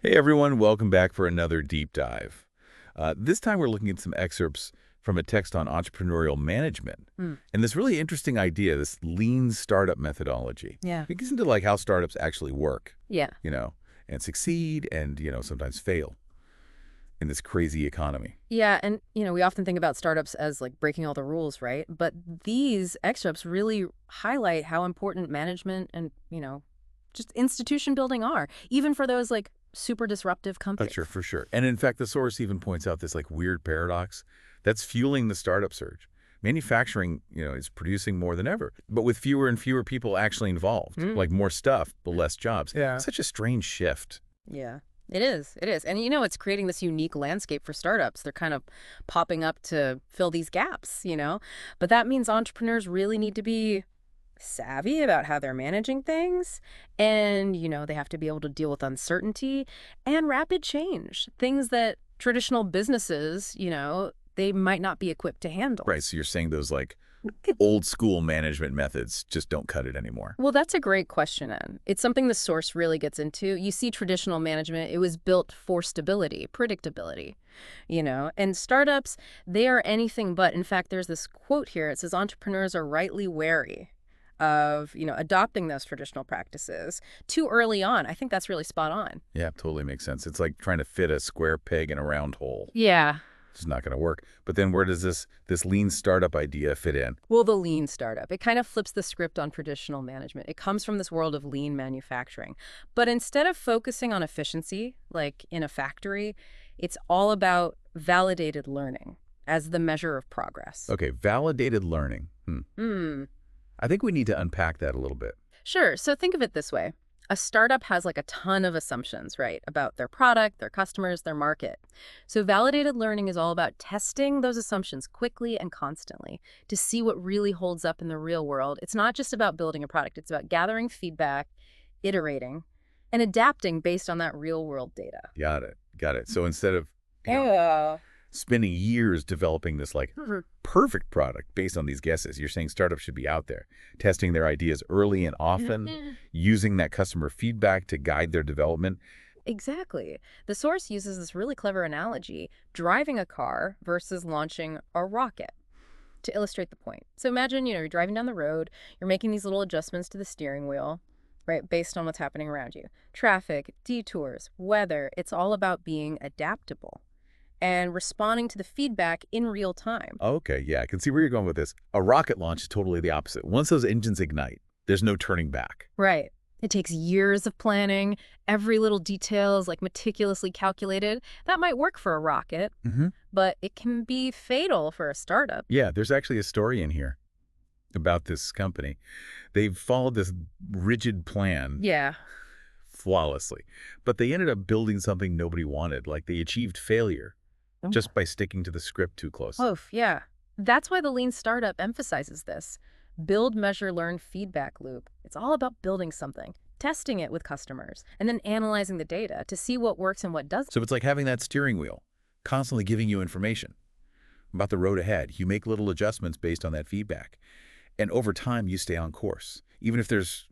Hey everyone, welcome back for another deep dive. This time we're looking at some excerpts from a text on entrepreneurial management Mm. and this really interesting idea, this lean startup methodology. Yeah. It gets into like how startups actually work, Yeah. you know, and succeed and, sometimes fail in this crazy economy. Yeah. And, we often think about startups as like breaking all the rules, right? But these excerpts really highlight how important management and, just institution building are, even for those like super disruptive companies. Sure, for sure. And in fact, the source even points out this like weird paradox that's fueling the startup surge. Manufacturing, is producing more than ever, but with fewer and fewer people actually involved, Mm. like more stuff, but less jobs. Yeah. Such a strange shift. Yeah. It is. It is. And, it's creating this unique landscape for startups. They're kind of popping up to fill these gaps. But that means entrepreneurs really need to be savvy about how they're managing things. And, they have to be able to deal with uncertainty and rapid change, things that traditional businesses, they might not be equipped to handle. Right, so you're saying those like old school management methods just don't cut it anymore. Well, that's a great question, Ed. It's something the source really gets into. You see, traditional management, it was built for stability, predictability. And startups, they are anything but. In fact, there's this quote here. It says, entrepreneurs are rightly wary of, adopting those traditional practices too early on. I think that's really spot on. Yeah, totally makes sense. It's like trying to fit a square peg in a round hole. Yeah. It's just not going to work. But then where does this lean startup idea fit in? Well, the lean startup, it kind of flips the script on traditional management. It comes from this world of lean manufacturing. But instead of focusing on efficiency, like in a factory, it's all about validated learning as the measure of progress. Okay, validated learning. Hmm. I think we need to unpack that a little bit. Sure. So think of it this way. A startup has like a ton of assumptions, right, about their product, their customers, their market. So validated learning is all about testing those assumptions quickly and constantly to see what really holds up in the real world. It's not just about building a product. It's about gathering feedback, iterating, and adapting based on that real world data. Got it. Got it. So instead of Yeah. spending years developing this like perfect product based on these guesses, you're saying startups should be out there testing their ideas early and often, using that customer feedback to guide their development. Exactly. The source uses this really clever analogy, driving a car versus launching a rocket, to illustrate the point. So imagine, you're driving down the road, you're making these little adjustments to the steering wheel, right, based on what's happening around you. Traffic, detours, weather, it's all about being adaptable and responding to the feedback in real time. Okay, yeah, I can see where you're going with this. A rocket launch is totally the opposite. Once those engines ignite, there's no turning back. Right. It takes years of planning. Every little detail is like meticulously calculated. That might work for a rocket, but it can be fatal for a startup. Yeah, there's actually a story in here about this company. They've followed this rigid plan Yeah. flawlessly, but they ended up building something nobody wanted. Like they achieved failure just by sticking to the script too close. Oof, yeah. That's why the lean startup emphasizes this. Build, measure, learn feedback loop. It's all about building something, testing it with customers, and then analyzing the data to see what works and what doesn't. So it's like having that steering wheel, constantly giving you information about the road ahead. You make little adjustments based on that feedback. And over time, you stay on course, even if there's,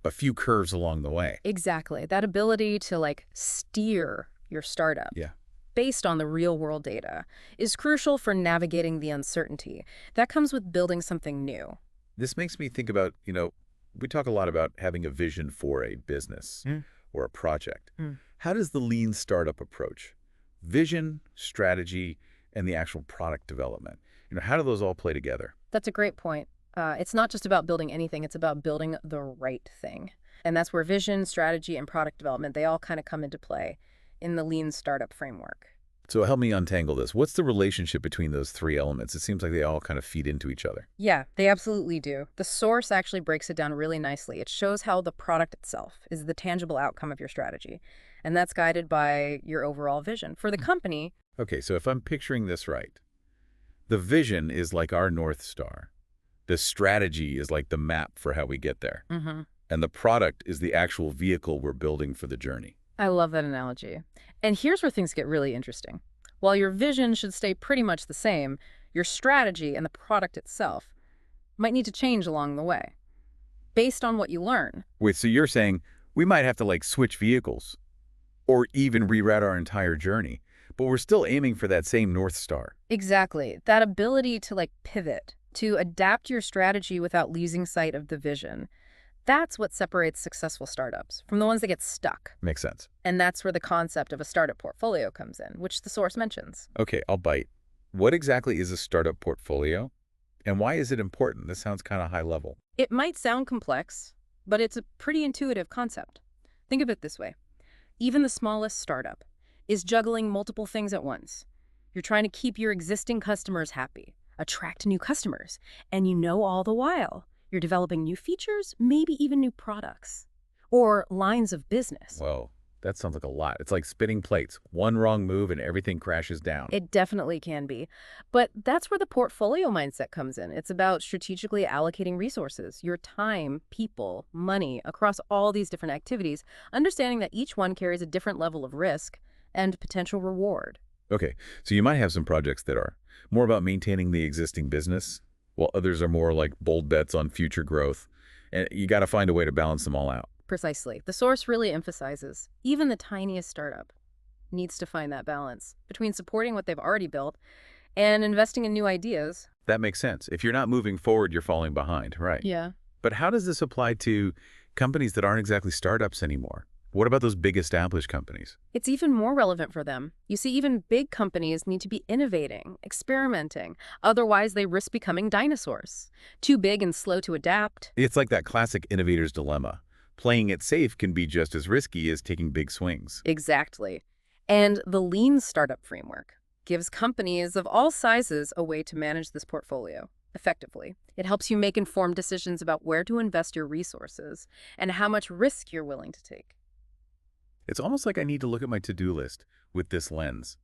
a few curves along the way. Exactly. That ability to like steer your startup. Yeah. Based on the real world data is crucial for navigating the uncertainty that comes with building something new. This makes me think about, we talk a lot about having a vision for a business or a project. How does the lean startup approach vision, strategy, and the actual product development? How do those all play together? That's a great point. It's not just about building anything, it's about building the right thing. And that's where vision, strategy, and product development, they all kind of come into play in the lean startup framework. So help me untangle this. What's the relationship between those three elements? It seems like they all kind of feed into each other. Yeah, they absolutely do. The source actually breaks it down really nicely. It shows how the product itself is the tangible outcome of your strategy. And that's guided by your overall vision. For the company... Okay, so if I'm picturing this right, the vision is like our North Star. The strategy is like the map for how we get there. And the product is the actual vehicle we're building for the journey. I love that analogy. And here's where things get really interesting. While your vision should stay pretty much the same, your strategy and the product itself might need to change along the way, based on what you learn. Wait, so you're saying we might have to like switch vehicles or even reroute our entire journey. But we're still aiming for that same North Star. Exactly. That ability to pivot, to adapt your strategy without losing sight of the vision. That's what separates successful startups from the ones that get stuck. Makes sense. And that's where the concept of a startup portfolio comes in, which the source mentions. Okay, I'll bite. What exactly is a startup portfolio? And why is it important? This sounds kind of high level. It might sound complex, but it's a pretty intuitive concept. Think of it this way. Even the smallest startup is juggling multiple things at once. You're trying to keep your existing customers happy, attract new customers, and all the while, you're developing new features, maybe even new products, or lines of business. Whoa, that sounds like a lot. It's like spinning plates. One wrong move and everything crashes down. It definitely can be. But that's where the portfolio mindset comes in. It's about strategically allocating resources, your time, people, money, across all these different activities, understanding that each one carries a different level of risk and potential reward. Okay, so you might have some projects that are more about maintaining the existing business, while others are more like bold bets on future growth. And you got to find a way to balance them all out. Precisely. The source really emphasizes even the tiniest startup needs to find that balance between supporting what they've already built and investing in new ideas. That makes sense. If you're not moving forward, you're falling behind, right? Yeah. But how does this apply to companies that aren't exactly startups anymore? What about those big established companies? It's even more relevant for them. You see, even big companies need to be innovating, experimenting. Otherwise, they risk becoming dinosaurs. Too big and slow to adapt. It's like that classic innovator's dilemma. Playing it safe can be just as risky as taking big swings. Exactly. And the lean startup framework gives companies of all sizes a way to manage this portfolio effectively. It helps you make informed decisions about where to invest your resources and how much risk you're willing to take. It's almost like I need to look at my to-do list with this lens.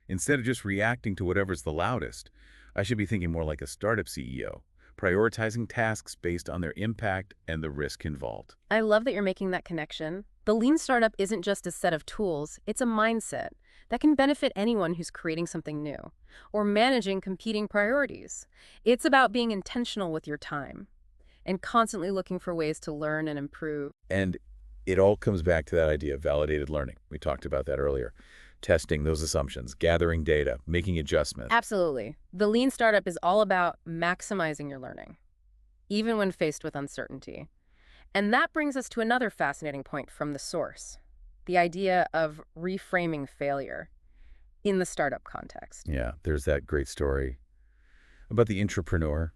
Instead of just reacting to whatever's the loudest, I should be thinking more like a startup CEO, prioritizing tasks based on their impact and the risk involved. I love that you're making that connection. The lean startup isn't just a set of tools, it's a mindset that can benefit anyone who's creating something new or managing competing priorities. It's about being intentional with your time and constantly looking for ways to learn and improve. And it all comes back to that idea of validated learning. We talked about that earlier. Testing those assumptions, gathering data, making adjustments. Absolutely. The lean startup is all about maximizing your learning, even when faced with uncertainty. And that brings us to another fascinating point from the source, the idea of reframing failure in the startup context. Yeah, there's that great story about the intrapreneur,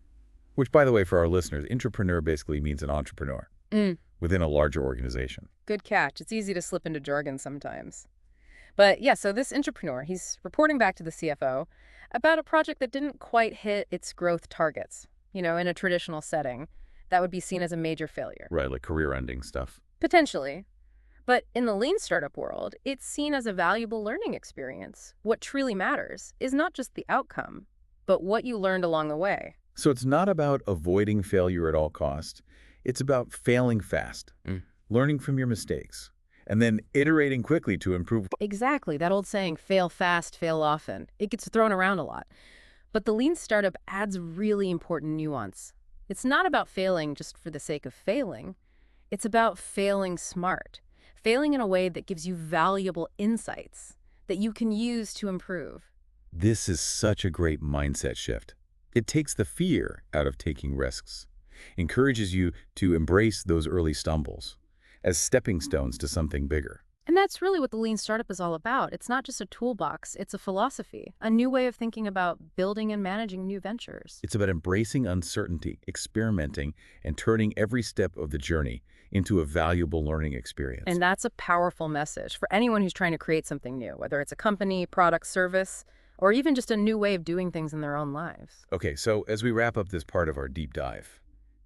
which, by the way, for our listeners, intrapreneur basically means an entrepreneur within a larger organization. Good catch. It's easy to slip into jargon sometimes. But yeah, so this entrepreneur, he's reporting back to the CFO about a project that didn't quite hit its growth targets, in a traditional setting. That would be seen as a major failure. Right, like career-ending stuff. Potentially. But in the lean startup world, it's seen as a valuable learning experience. What truly matters is not just the outcome, but what you learned along the way. So it's not about avoiding failure at all costs. It's about failing fast, learning from your mistakes, and then iterating quickly to improve. Exactly. That old saying, fail fast, fail often. It gets thrown around a lot. But the lean startup adds really important nuance. It's not about failing just for the sake of failing. It's about failing smart, failing in a way that gives you valuable insights that you can use to improve. This is such a great mindset shift. It takes the fear out of taking risks, encourages you to embrace those early stumbles as stepping stones to something bigger. And that's really what the lean startup is all about. It's not just a toolbox, it's a philosophy, a new way of thinking about building and managing new ventures. It's about embracing uncertainty, experimenting, and turning every step of the journey into a valuable learning experience. And that's a powerful message for anyone who's trying to create something new, whether it's a company, product, service, or even just a new way of doing things in their own lives. Okay, so as we wrap up this part of our deep dive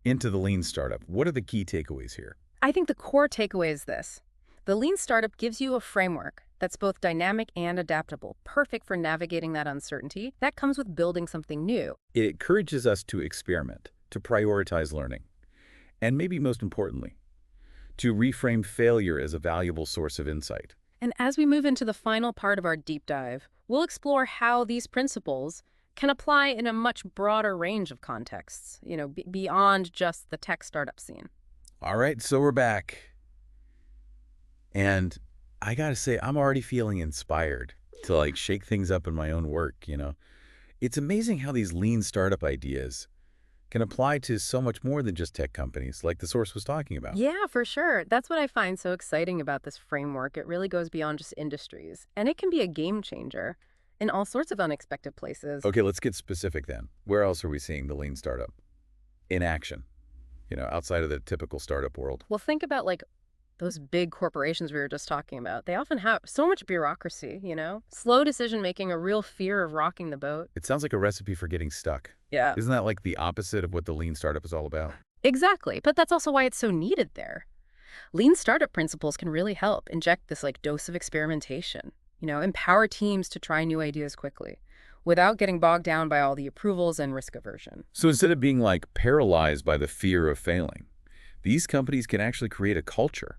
into the lean startup, what are the key takeaways here? I think the core takeaway is this. The lean startup gives you a framework that's both dynamic and adaptable, perfect for navigating that uncertainty that comes with building something new. It encourages us to experiment, to prioritize learning, and maybe most importantly, to reframe failure as a valuable source of insight. And as we move into the final part of our deep dive, we'll explore how these principles can apply in a much broader range of contexts, beyond just the tech startup scene. All right, so we're back. And I gotta say, I'm already feeling inspired to like shake things up in my own work. It's amazing how these lean startup ideas can apply to so much more than just tech companies, like the source was talking about. Yeah, for sure. That's what I find so exciting about this framework. It really goes beyond just industries, and it can be a game changer in all sorts of unexpected places. Okay, let's get specific then. Where else are we seeing the lean startup in action, outside of the typical startup world? Well, think about like those big corporations we were just talking about. They often have so much bureaucracy, slow decision making, a real fear of rocking the boat. It sounds like a recipe for getting stuck. Yeah. Isn't that like the opposite of what the lean startup is all about? Exactly. But that's also why it's so needed there. Lean startup principles can really help inject this like dose of experimentation, empower teams to try new ideas quickly without getting bogged down by all the approvals and risk aversion. So instead of being like paralyzed by the fear of failing, these companies can actually create a culture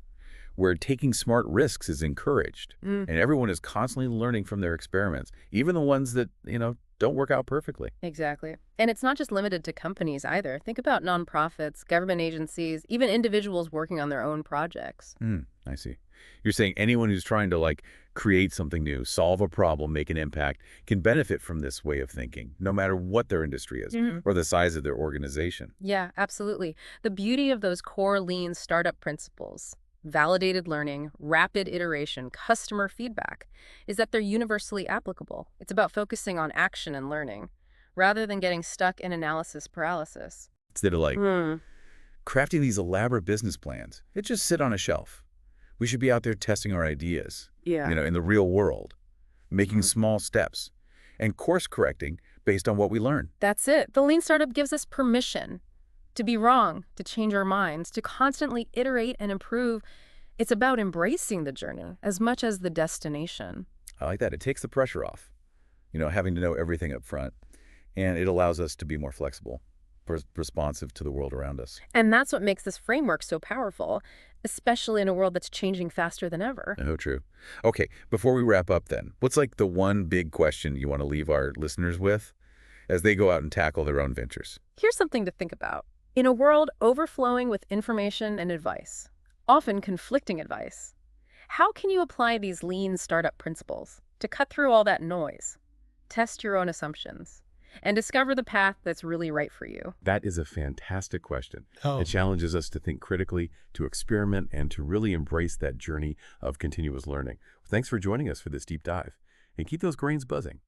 where taking smart risks is encouraged Mm, and everyone is constantly learning from their experiments, even the ones that don't work out perfectly. exactly. And it's not just limited to companies either. Think about nonprofits, government agencies, even individuals working on their own projects. I see. You're saying anyone who's trying to like create something new, solve a problem, make an impact, can benefit from this way of thinking, no matter what their industry is or the size of their organization. Yeah, absolutely. The beauty of those core lean startup principles, validated learning, rapid iteration, customer feedback, is that they're universally applicable. It's about focusing on action and learning rather than getting stuck in analysis paralysis. Instead of like Hmm. crafting these elaborate business plans, it just sit on a shelf. We should be out there testing our ideas, Yeah. in the real world, making small steps and course correcting based on what we learn. That's it. The lean startup gives us permission to be wrong, to change our minds, to constantly iterate and improve. It's about embracing the journey as much as the destination. I like that. It takes the pressure off, having to know everything up front, and it allows us to be more flexible, responsive to the world around us. And that's what makes this framework so powerful, especially in a world that's changing faster than ever. Oh, true. Okay, before we wrap up then, what's like the one big question you want to leave our listeners with as they go out and tackle their own ventures? Here's something to think about. In a world overflowing with information and advice, often conflicting advice, how can you apply these lean startup principles to cut through all that noise, test your own assumptions, and discover the path that's really right for you? That is a fantastic question. Oh, It challenges us to think critically, to experiment, and to really embrace that journey of continuous learning. Thanks for joining us for this deep dive. And keep those brains buzzing.